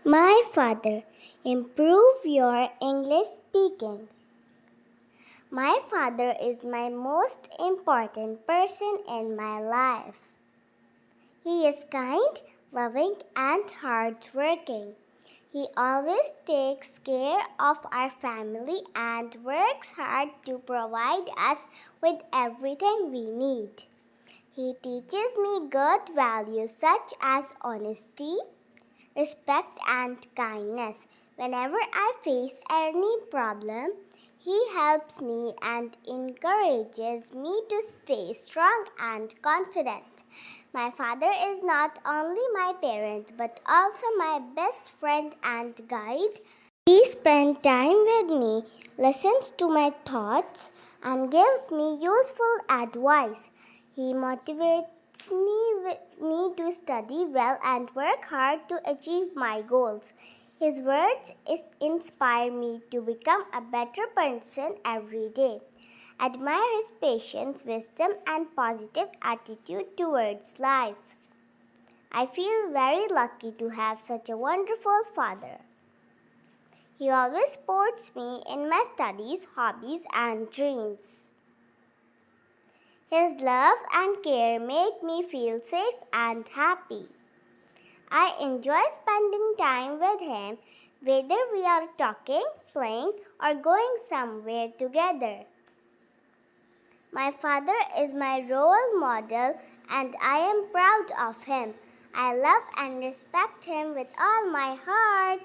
My father, improve your English speaking. My father is my most important person in my life. He is kind, loving, and hardworking. He always takes care of our family and works hard to provide us with everything we need. He teaches me good values such as honesty, respect, and kindness. Whenever I face any problem, he helps me and encourages me to stay strong and confident. My father is not only my parent but also my best friend and guide. He spends time with me, listens to my thoughts, and gives me useful advice. He motivates me to study well and work hard to achieve my goals. His words inspire me to become a better person every day. Admire his patience, wisdom, and positive attitude towards life. I feel very lucky to have such a wonderful father. He always supports me in my studies, hobbies, and dreams. His love and care make me feel safe and happy. I enjoy spending time with him, whether we are talking, playing, or going somewhere together. My father is my role model and I am proud of him. I love and respect him with all my heart.